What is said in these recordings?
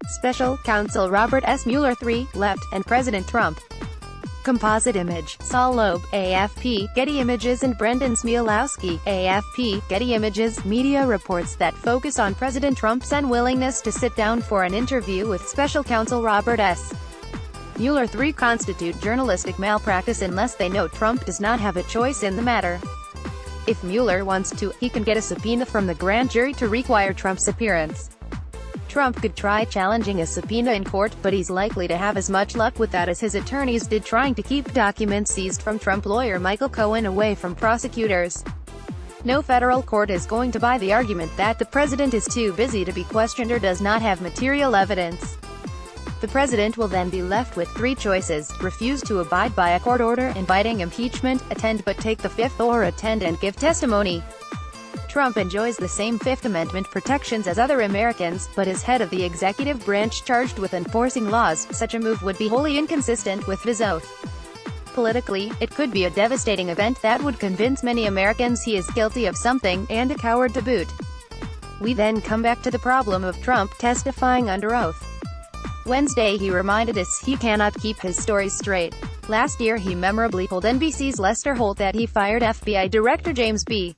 Special Counsel Robert S. Mueller III, left, and President Trump. Composite image, Saul Loeb, AFP, Getty Images and Brendan Smialowski, AFP, Getty Images. Media reports that focus on President Trump's unwillingness to sit down for an interview with Special Counsel Robert S. Mueller III constitute journalistic malpractice unless they note Trump does not have a choice in the matter. If Mueller wants to, he can get a subpoena from the grand jury to require Trump's appearance. Trump could try challenging a subpoena in court, but he's likely to have as much luck with that as his attorneys did trying to keep documents seized from Trump lawyer Michael Cohen away from prosecutors. No federal court is going to buy the argument that the president is too busy to be questioned or does not have material evidence. The president will then be left with three choices: refuse to abide by a court order, inviting impeachment, attend but take the fifth, or attend and give testimony. Trump enjoys the same Fifth Amendment protections as other Americans, but is head of the executive branch charged with enforcing laws. Such a move would be wholly inconsistent with his oath. Politically, it could be a devastating event that would convince many Americans he is guilty of something, and a coward to boot. We then come back to the problem of Trump testifying under oath. Wednesday he reminded us he cannot keep his stories straight. Last year he memorably told NBC's Lester Holt that he fired FBI Director James B.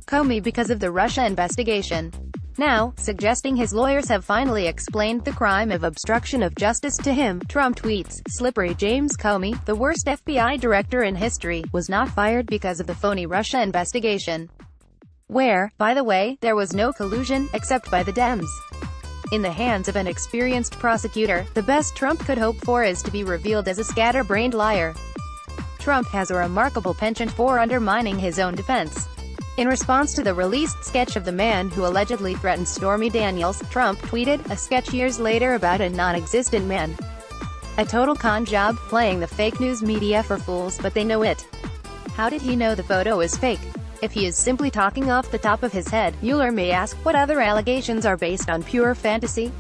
Comey because of the Russia investigation. Now, suggesting his lawyers have finally explained the crime of obstruction of justice to him, Trump tweets, "Slippery James Comey, the worst FBI director in history, was not fired because of the phony Russia investigation. Where, by the way, there was no collusion, except by the Dems." In the hands of an experienced prosecutor, the best Trump could hope for is to be revealed as a scatterbrained liar. Trump has a remarkable penchant for undermining his own defense. In response to the released sketch of the man who allegedly threatened Stormy Daniels, Trump tweeted, a sketch years later about a non-existent man. A total con job, playing the fake news media for fools, but they know it. How did he know the photo is fake? If he is simply talking off the top of his head, Mueller may ask, what other allegations are based on pure fantasy?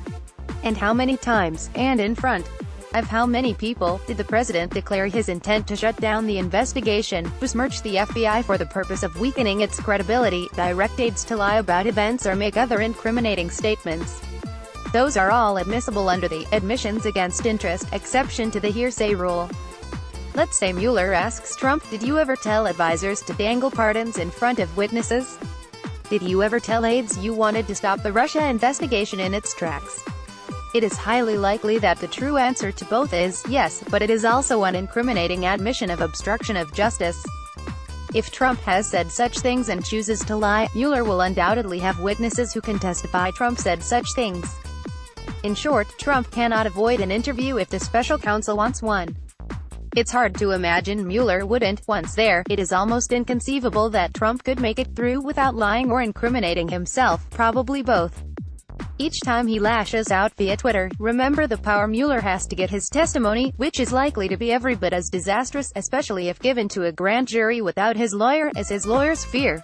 And how many times, and in front of how many people, did the president declare his intent to shut down the investigation, besmirch the FBI for the purpose of weakening its credibility, direct aides to lie about events or make other incriminating statements? Those are all admissible under the admissions against interest exception to the hearsay rule. Let's say Mueller asks Trump, did you ever tell advisors to dangle pardons in front of witnesses? Did you ever tell aides you wanted to stop the Russia investigation in its tracks? It is highly likely that the true answer to both is yes, but it is also an incriminating admission of obstruction of justice. If Trump has said such things and chooses to lie, Mueller will undoubtedly have witnesses who can testify Trump said such things. In short, Trump cannot avoid an interview if the special counsel wants one. It's hard to imagine Mueller wouldn't. Once there, it is almost inconceivable that Trump could make it through without lying or incriminating himself, probably both. Each time he lashes out via Twitter, remember the power Mueller has to get his testimony, which is likely to be every bit as disastrous, especially if given to a grand jury without his lawyer, as his lawyers fear.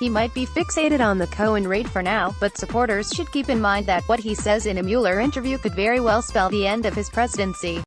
He might be fixated on the Cohen raid for now, but supporters should keep in mind that what he says in a Mueller interview could very well spell the end of his presidency.